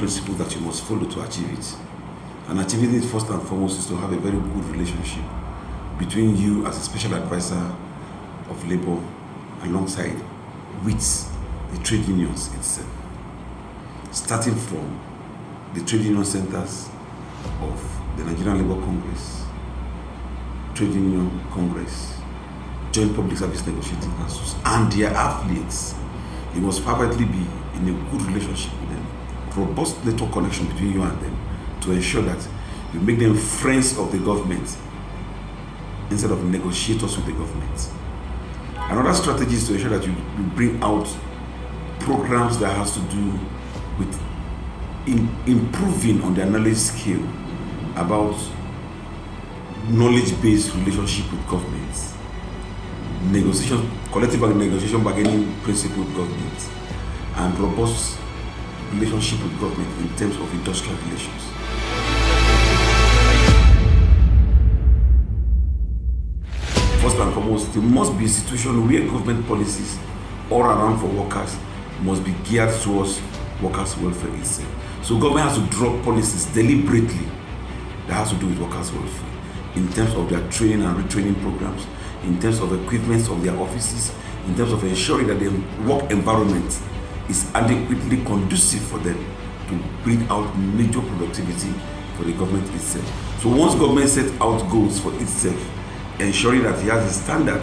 principles that you must follow to achieve it. And achieving it first and foremost is to have a very good relationship between you as a special advisor of labor alongside with the trade unions itself. Starting from the trade union centers of the Nigerian Labour Congress, Trade Union Congress, Joint Public Service Negotiating Councils, and their affiliates. You must perfectly be in a good relationship with them, robust network connection between you and them, to ensure that you make them friends of the government instead of negotiators with the government. Another strategy is to ensure that you bring out programs that has to do with improving on their knowledge scale about knowledge-based relationship with governments, negotiation, collective negotiation bargaining principle with government, and robust relationship with government in terms of industrial relations. First and foremost, there must be a situation where government policies all around for workers must be geared towards workers' welfare itself. So government has to draw policies deliberately that has to do with workers' welfare in terms of their training and retraining programs, in terms of equipment of their offices, in terms of ensuring that the work environment is adequately conducive for them to bring out major productivity for the government itself. So once government sets out goals for itself, ensuring that it has a standard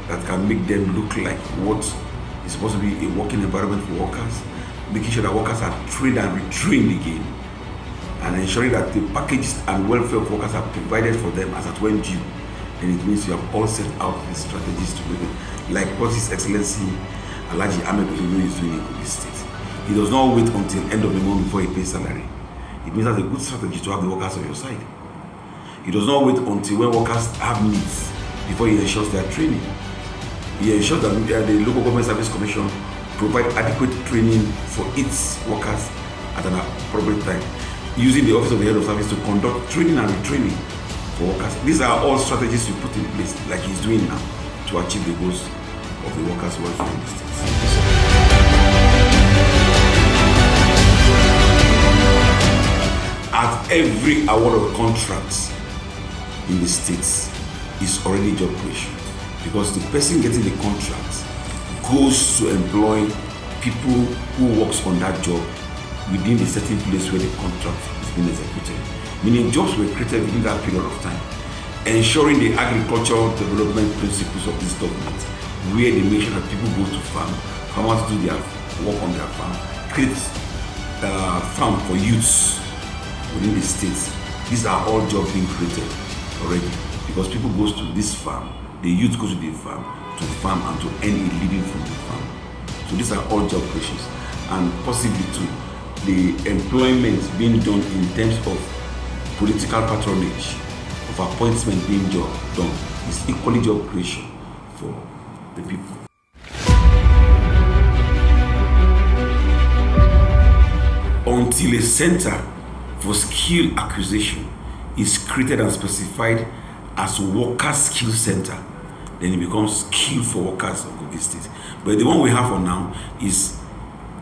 that can make them look like what is supposed to be a working environment for workers, making sure that workers are trained and retrained again, and ensuring that the packages and welfare of workers are provided for them as at when due, then it means you have all set out the strategies to make it, like what His Excellency Alhaji Ahmed Onuh is doing in Kogi State. He does not wait until end of the month before he pays salary. It means that's a good strategy to have the workers on your side. He does not wait until when workers have needs before he ensures their training. He ensures that the Local Government Service Commission provide adequate training for its workers at an appropriate time, using the Office of the Head of Service to conduct training and retraining for workers. These are all strategies you put in place, like he's doing now, to achieve the goals of the workers' welfare in the states. At every award of contracts in the states is already job creation, because the person getting the contract goes to employ people who works on that job within the certain place where the contract is being executed. Meaning jobs were created within that period of time, ensuring the agricultural development principles of this government, where they make sure that people go to farmers do their work on their farm, create farm for youths within the states. These are all jobs being created already, because people goes to this farm, the youth goes to the farm to farm and to earn a living from the farm. So these are all job creations, and possibly too the employment being done in terms of political patronage, of appointment being done, is equally job creation for the people. Until a center for skill acquisition is created and specified as Workers' Skill Center, then it becomes skill for workers of Kogi State. But the one we have for now is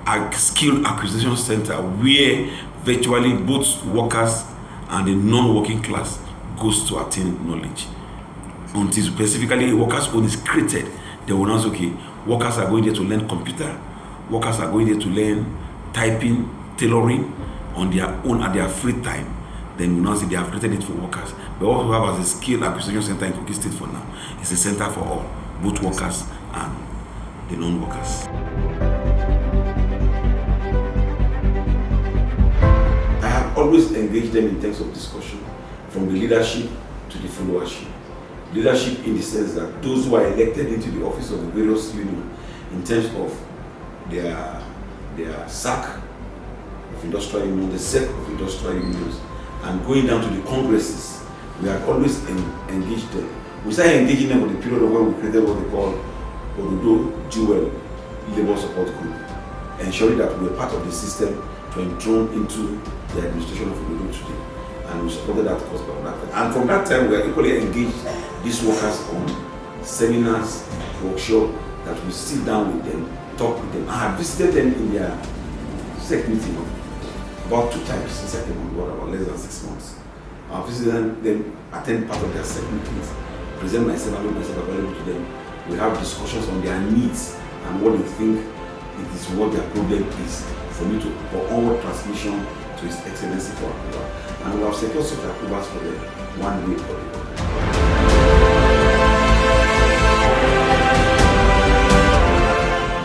a skill acquisition center where virtually both workers and the non-working class goes to attain knowledge. Until specifically a workers' own is created, they will announce, okay, workers are going there to learn computer, workers are going there to learn typing, tailoring on their own at their free time. Then we now see they have created it for workers. But what we have as a skill acquisition center in Kogi State for now is a center for all, both workers and the non-workers. I have always engaged them in terms of discussion, from the leadership to the followership. Leadership in the sense that those who are elected into the office of the various unions, in terms of their SAC of industrial unions, the SEC of industrial unions, and going down to the congresses, we have always engaged them. We started engaging them in the period of when we created what they call Onuh Jewel Labor Support Group, ensuring that we are part of the system to enthrone into the administration of Onuh today. And we supported that cause by that time. And from that time, we are equally engaged these workers on seminars, workshops, that we sit down with them, talk with them. I have visited them in their SEC meeting, about 2 times since I came on board, about less than 6 months. I've visited them, attend part of their set meetings, present myself, and make myself available to them. We have discussions on their needs and what they think it is, what their problem is, for onward transmission to His Excellency for approval. And we have secured such approvals for them one way or the other.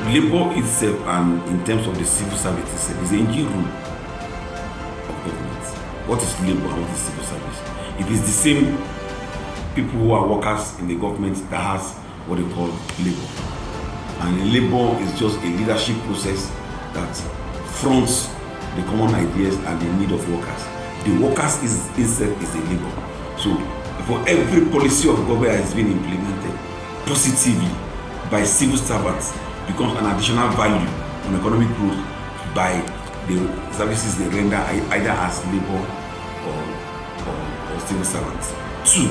Labor itself, and in terms of the civil service itself, is the engine room of government. What is labor and what is civil service? It is the same people who are workers in the government that has what they call labor. And labor is just a leadership process that fronts the common ideas and the need of workers. The workers itself is the labor. So for every policy of government that has been implemented positively by civil servants, becomes an additional value on economic growth by the services they render either as labor or civil servants. 2,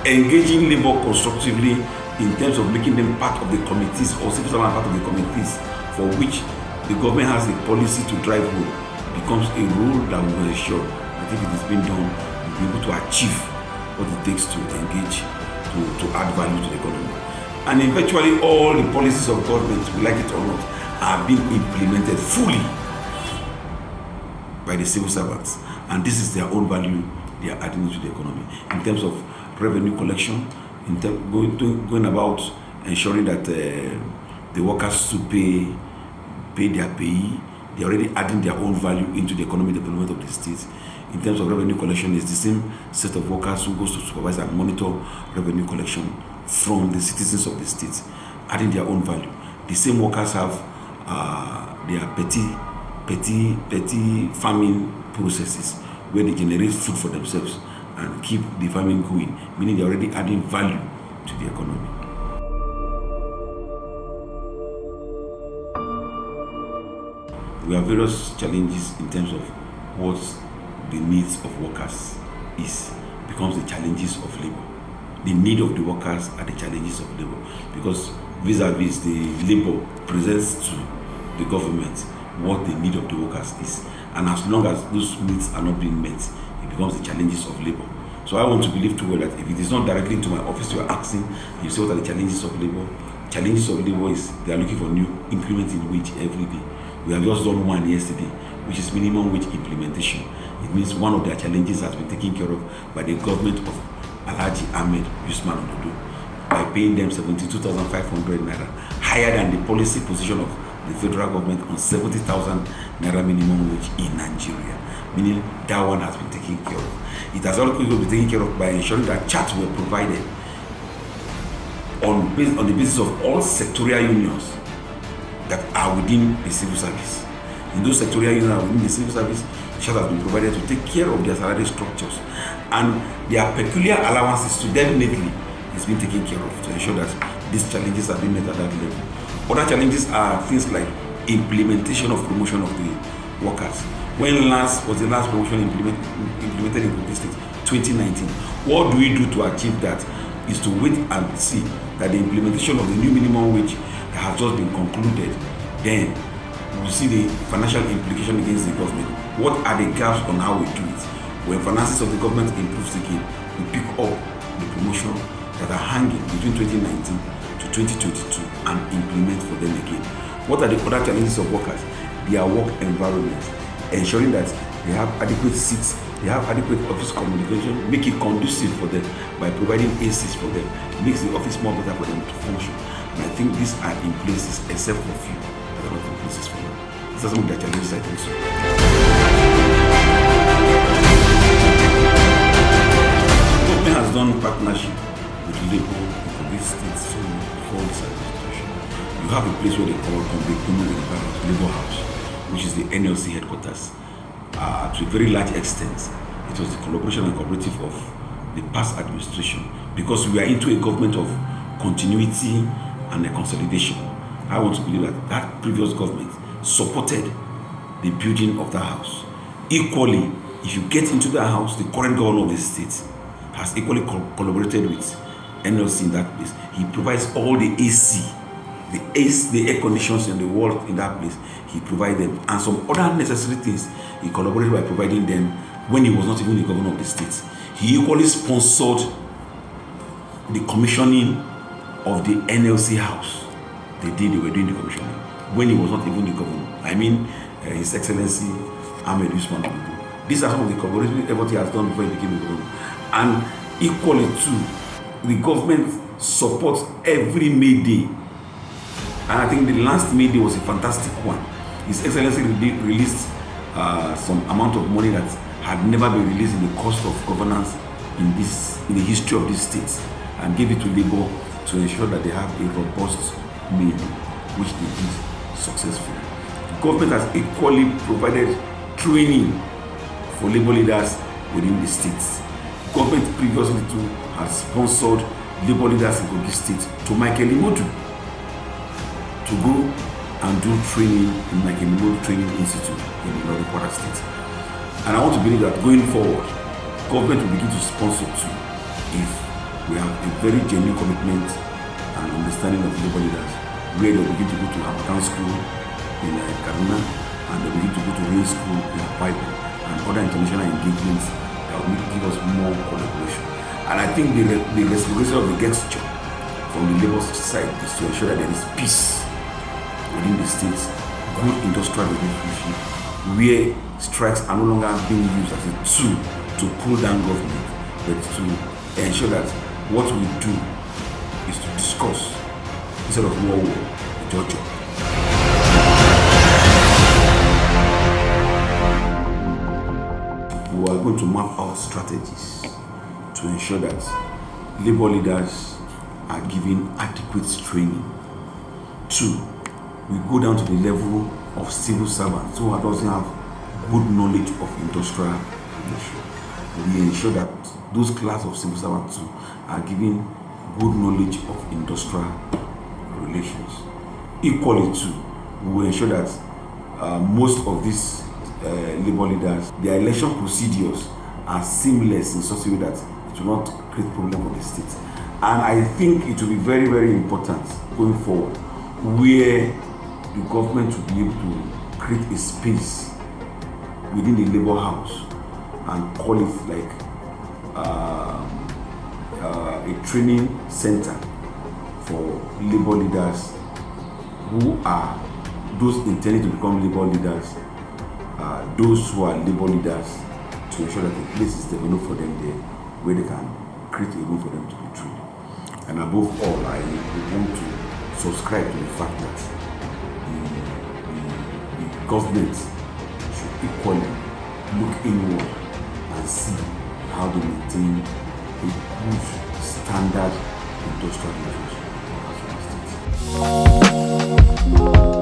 engaging labor constructively in terms of making them part of the committees or civil servants part of the committees for which the government has a policy to drive home becomes a role that will ensure that if it is being done, we'll be able to achieve what it takes to engage, to add value to the economy. And in virtually all the policies of government, we like it or not, are being implemented fully by the civil servants. And this is their own value they are adding to the economy. In terms of revenue collection, in terms going about ensuring that the workers to pay their payee, they're already adding their own value into the economic development of the state. In terms of revenue collection, it's the same set of workers who goes to supervise and monitor revenue collection from the citizens of the state, adding their own value. The same workers have their petty farming processes where they generate food for themselves and keep the farming going, meaning they're already adding value to the economy. We have various challenges in terms of what the needs of workers becomes the challenges of labor. The need of the workers are the challenges of labor, because vis-a-vis the labor presents to the government what the need of the workers is. And as long as those needs are not being met, it becomes the challenges of labor. So I want to believe too well that if it is not directly into my office you are asking, you say what are the challenges of labor? Challenges of labor is they are looking for new increment in wage every day. We have just done one yesterday, which is minimum wage implementation. It means one of their challenges has been taken care of by the government of Alhaji Ahmed Usman Onuh by paying them 72,500 naira, higher than the policy position of the federal government on 70,000 naira minimum wage in Nigeria, meaning that one has been taken care of. It has also been taken care of by ensuring that charts were provided on the basis of all sectorial unions that are within the civil service. In those sectorial unions within the civil service, charts have been provided to take care of their salary structures, and their peculiar allowances to definitely is being taken care of to ensure that these challenges are being met at that level. Other challenges are things like implementation of promotion of the workers. When last was the last promotion implemented in Kogi State? 2019. What do we do to achieve that? Is to wait and see that the implementation of the new minimum wage that has just been concluded, then we will see the financial implication against the government. What are the gaps on how we do it? When finances of the government improves again, we pick up the promotion that are hanging between 2019 to 2022 and implement for them again. What are the other challenges of workers? Their work environment, ensuring that they have adequate seats, they have adequate office communication, make it conducive for them by providing ACs for them, makes the office more better for them to function. And I think these are in places, except for a few that are not in places for them. These are some of the challenges I think so. The government has done partnership with labor in Kogi State so before this administration. You have a place where they call Comr Labor House, which is the NLC headquarters. To a very large extent, it was the collaboration and cooperative of the past administration, because we are into a government of continuity and a consolidation. I want to believe that that previous government supported the building of that house. Equally, if you get into that house, the current governor of the state has equally collaborated with NLC in that place. He provides all the AC the AC, the air conditions in the world in that place, he provided them. And some other necessary things, he collaborated by providing them when he was not even the governor of the state. He equally sponsored the commissioning of the NLC house. They were doing the commissioning when he was not even the governor. I mean, His Excellency Ahmed Usman. These are some of the collaborative efforts he has done before he became the governor. And equally too, the government supports every May Day. And I think the last May Day was a fantastic one. His Excellency released some amount of money that had never been released in the course of governance in the history of this state, and gave it to Labour to ensure that they have a robust May Day, which they did successfully. The government has equally provided training for Labour leaders within the states. Government previously too has sponsored Labour leaders in Kogi State to Michael Imodu to go and do training in Michael Imodu Training Institute in the Kwara State. And I want to believe that going forward, government will begin to sponsor too if we have a very genuine commitment and understanding of Labour leaders, where they will begin to go to Hamilton School in Kaduna, and they will begin to go to Rain School in Akwa Ibom, and other international engagements that will give us more collaboration. And I think the restoration of the gesture from the Labour side is to ensure that there is peace within the states, good industrial relationship, where strikes are no longer being used as a tool to pull down government, but to ensure that what we do is to discuss instead of war, judge. We are going to map out strategies to ensure that Labour leaders are given adequate training. 2, we go down to the level of civil servants who doesn't have good knowledge of industrial relations. We ensure that those class of civil servants too are given good knowledge of industrial relations. Equally too, we will ensure that most of these Labour leaders, their election procedures are seamless in such a way that it will not create problem for the state. And I think it will be very, very important going forward, where the government will be able to create a space within the Labour House and call it like a training center for Labour leaders who are those intending to become Labour leaders, those who are Labour leaders, to ensure that the place is developed for them there, where they can create a room for them to be trained. And above all, I want to subscribe to the fact that the government should equally look inward and see how they maintain a good standard industrial relationship.